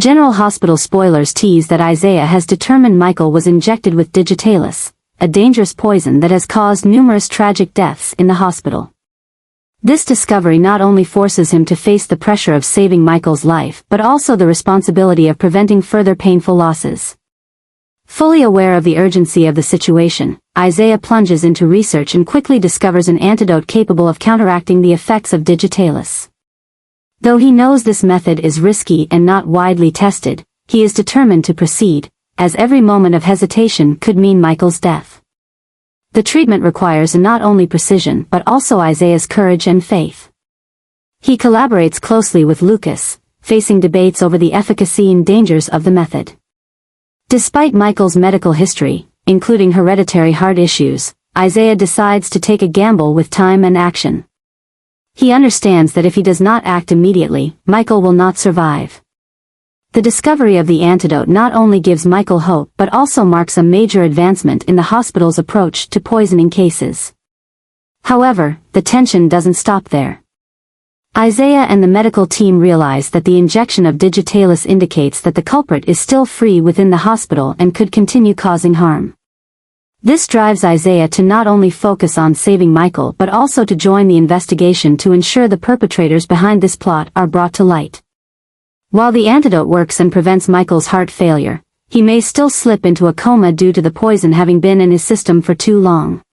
General Hospital spoilers tease that Isaiah has determined Michael was injected with digitalis, a dangerous poison that has caused numerous tragic deaths in the hospital. This discovery not only forces him to face the pressure of saving Michael's life but also the responsibility of preventing further painful losses. Fully aware of the urgency of the situation, Isaiah plunges into research and quickly discovers an antidote capable of counteracting the effects of digitalis. Though he knows this method is risky and not widely tested, he is determined to proceed, as every moment of hesitation could mean Michael's death. The treatment requires not only precision but also Isaiah's courage and faith. He collaborates closely with Lucas, facing debates over the efficacy and dangers of the method. Despite Michael's medical history, including hereditary heart issues, Isaiah decides to take a gamble with time and action. He understands that if he does not act immediately, Michael will not survive. The discovery of the antidote not only gives Michael hope but also marks a major advancement in the hospital's approach to poisoning cases. However, the tension doesn't stop there. Isaiah and the medical team realize that the injection of digitalis indicates that the culprit is still free within the hospital and could continue causing harm. This drives Isaiah to not only focus on saving Michael but also to join the investigation to ensure the perpetrators behind this plot are brought to light. While the antidote works and prevents Michael's heart failure, he may still slip into a coma due to the poison having been in his system for too long.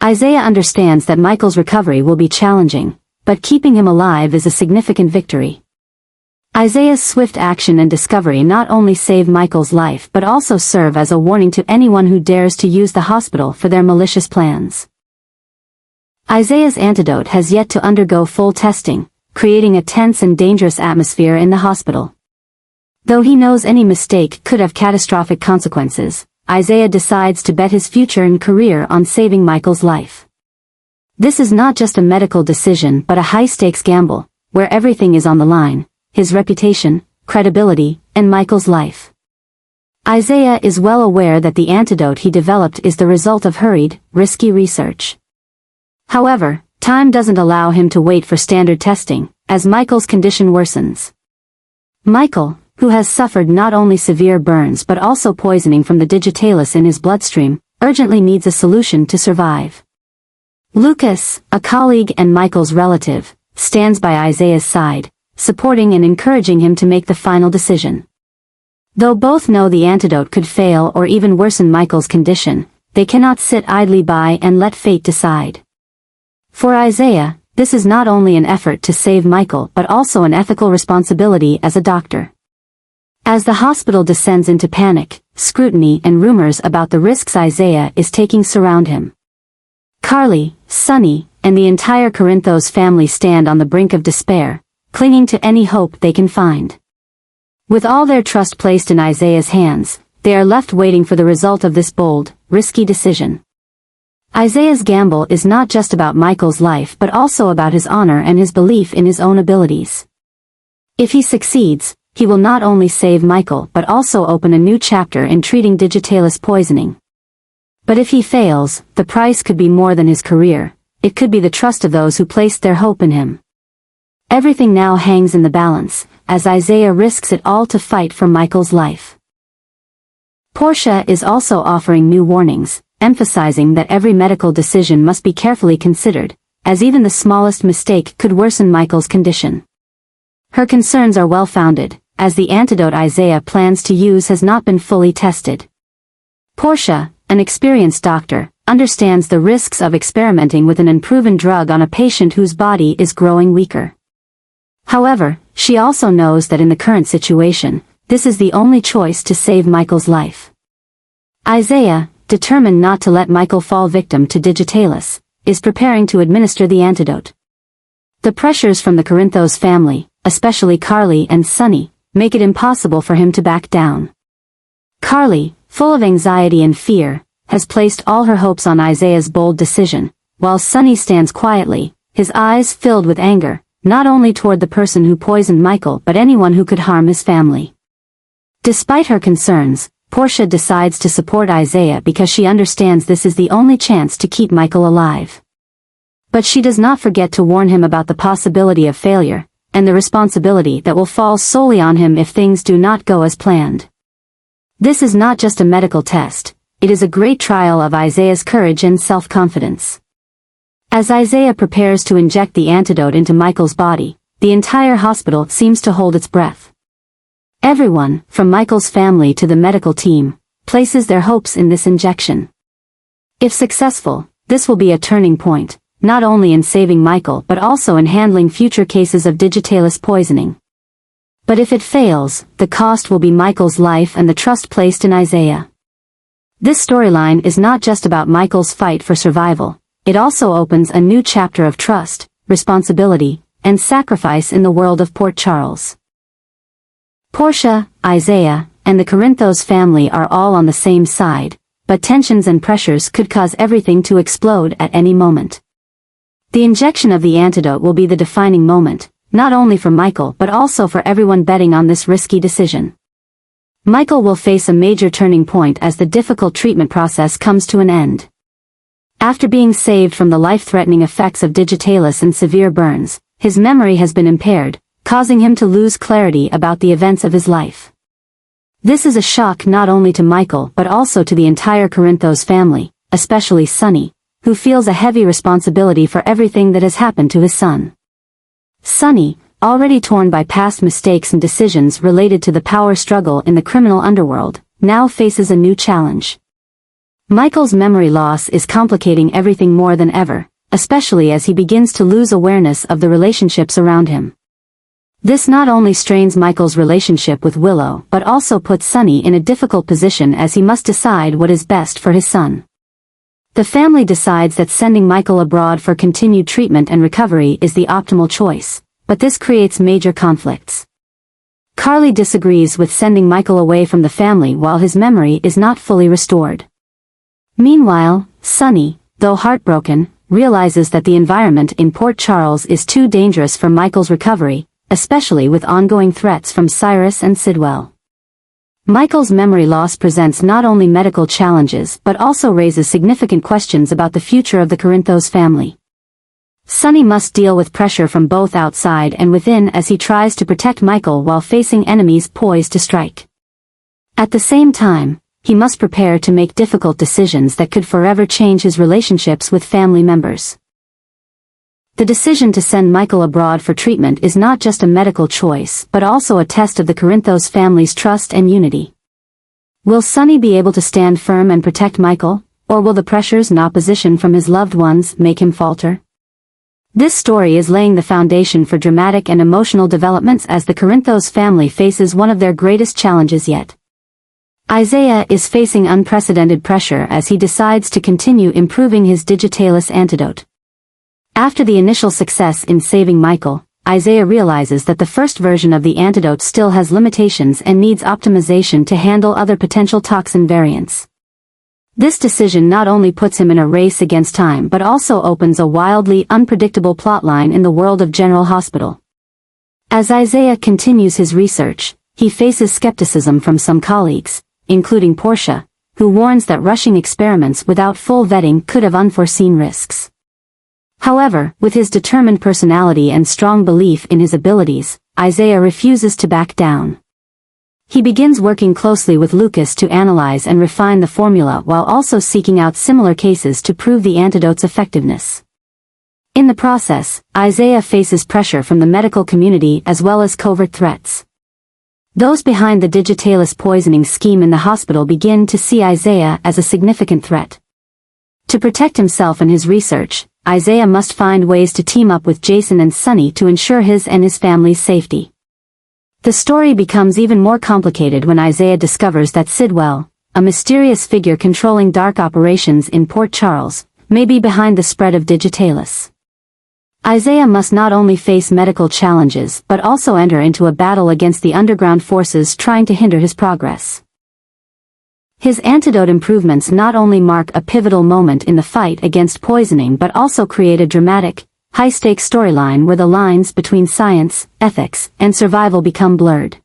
Isaiah understands that Michael's recovery will be challenging, but keeping him alive is a significant victory. Isaiah's swift action and discovery not only save Michael's life but also serve as a warning to anyone who dares to use the hospital for their malicious plans. Isaiah's antidote has yet to undergo full testing, creating a tense and dangerous atmosphere in the hospital. Though he knows any mistake could have catastrophic consequences, Isaiah decides to bet his future and career on saving Michael's life. This is not just a medical decision but a high-stakes gamble, where everything is on the line: his reputation, credibility, and Michael's life. Isaiah is well aware that the antidote he developed is the result of hurried, risky research. However, time doesn't allow him to wait for standard testing, as Michael's condition worsens. Michael, who has suffered not only severe burns but also poisoning from the digitalis in his bloodstream, urgently needs a solution to survive. Lucas, a colleague and Michael's relative, stands by Isaiah's side, supporting and encouraging him to make the final decision. Though both know the antidote could fail or even worsen Michael's condition, they cannot sit idly by and let fate decide. For Isaiah, this is not only an effort to save Michael but also an ethical responsibility as a doctor. As the hospital descends into panic, scrutiny and rumors about the risks Isaiah is taking surround him. Carly, Sonny, and the entire Corinthos family stand on the brink of despair, clinging to any hope they can find. With all their trust placed in Isaiah's hands, they are left waiting for the result of this bold, risky decision. Isaiah's gamble is not just about Michael's life but also about his honor and his belief in his own abilities. If he succeeds, he will not only save Michael but also open a new chapter in treating digitalis poisoning. But if he fails, the price could be more than his career. It could be the trust of those who placed their hope in him. Everything now hangs in the balance, as Isaiah risks it all to fight for Michael's life. Portia is also offering new warnings, emphasizing that every medical decision must be carefully considered, as even the smallest mistake could worsen Michael's condition. Her concerns are well-founded, as the antidote Isaiah plans to use has not been fully tested. Portia, an experienced doctor, understands the risks of experimenting with an unproven drug on a patient whose body is growing weaker. However, she also knows that in the current situation, this is the only choice to save Michael's life. Isaiah, determined not to let Michael fall victim to digitalis, is preparing to administer the antidote. The pressures from the Corinthos family, especially Carly and Sonny, make it impossible for him to back down. Carly, full of anxiety and fear, has placed all her hopes on Isaiah's bold decision, while Sonny stands quietly, his eyes filled with anger, not only toward the person who poisoned Michael but anyone who could harm his family. Despite her concerns, Portia decides to support Isaiah because she understands this is the only chance to keep Michael alive. But she does not forget to warn him about the possibility of failure, and the responsibility that will fall solely on him if things do not go as planned. This is not just a medical test, it is a great trial of Isaiah's courage and self-confidence. As Isaiah prepares to inject the antidote into Michael's body, the entire hospital seems to hold its breath. Everyone, from Michael's family to the medical team, places their hopes in this injection. If successful, this will be a turning point, not only in saving Michael but also in handling future cases of digitalis poisoning. But if it fails, the cost will be Michael's life and the trust placed in Isaiah. This storyline is not just about Michael's fight for survival, it also opens a new chapter of trust, responsibility, and sacrifice in the world of Port Charles. Portia, Isaiah, and the Corinthos family are all on the same side, but tensions and pressures could cause everything to explode at any moment. The injection of the antidote will be the defining moment, not only for Michael but also for everyone betting on this risky decision. Michael will face a major turning point as the difficult treatment process comes to an end. After being saved from the life-threatening effects of digitalis and severe burns, his memory has been impaired, causing him to lose clarity about the events of his life. This is a shock not only to Michael but also to the entire Corinthos family, especially Sonny, who feels a heavy responsibility for everything that has happened to his son. Sonny, already torn by past mistakes and decisions related to the power struggle in the criminal underworld, now faces a new challenge. Michael's memory loss is complicating everything more than ever, especially as he begins to lose awareness of the relationships around him. This not only strains Michael's relationship with Willow but also puts Sonny in a difficult position as he must decide what is best for his son. The family decides that sending Michael abroad for continued treatment and recovery is the optimal choice, but this creates major conflicts. Carly disagrees with sending Michael away from the family while his memory is not fully restored. Meanwhile, Sonny, though heartbroken, realizes that the environment in Port Charles is too dangerous for Michael's recovery, especially with ongoing threats from Cyrus and Sidwell. Michael's memory loss presents not only medical challenges but also raises significant questions about the future of the Corinthos family. Sonny must deal with pressure from both outside and within as he tries to protect Michael while facing enemies poised to strike. At the same time, he must prepare to make difficult decisions that could forever change his relationships with family members. The decision to send Michael abroad for treatment is not just a medical choice but also a test of the Corinthos family's trust and unity. Will Sonny be able to stand firm and protect Michael, or will the pressures and opposition from his loved ones make him falter? This story is laying the foundation for dramatic and emotional developments as the Corinthos family faces one of their greatest challenges yet. Isaiah is facing unprecedented pressure as he decides to continue improving his digitalis antidote. After the initial success in saving Michael, Isaiah realizes that the first version of the antidote still has limitations and needs optimization to handle other potential toxin variants. This decision not only puts him in a race against time but also opens a wildly unpredictable plotline in the world of General Hospital. As Isaiah continues his research, he faces skepticism from some colleagues, including Portia, who warns that rushing experiments without full vetting could have unforeseen risks. However, with his determined personality and strong belief in his abilities, Isaiah refuses to back down. He begins working closely with Lucas to analyze and refine the formula while also seeking out similar cases to prove the antidote's effectiveness. In the process, Isaiah faces pressure from the medical community as well as covert threats. Those behind the digitalis poisoning scheme in the hospital begin to see Isaiah as a significant threat. To protect himself and his research, Isaiah must find ways to team up with Jason and Sonny to ensure his and his family's safety. The story becomes even more complicated when Isaiah discovers that Sidwell, a mysterious figure controlling dark operations in Port Charles, may be behind the spread of digitalis. Isaiah must not only face medical challenges but also enter into a battle against the underground forces trying to hinder his progress. His antidote improvements not only mark a pivotal moment in the fight against poisoning but also create a dramatic, high-stakes storyline where the lines between science, ethics, and survival become blurred.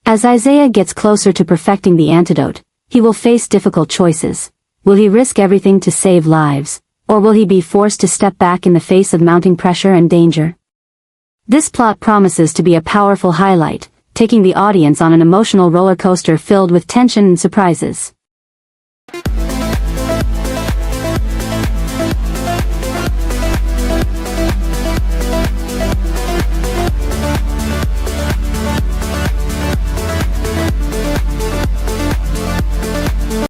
As Isaiah gets closer to perfecting the antidote, he will face difficult choices. Will he risk everything to save lives, or will he be forced to step back in the face of mounting pressure and danger? This plot promises to be a powerful highlight, taking the audience on an emotional roller coaster filled with tension and surprises.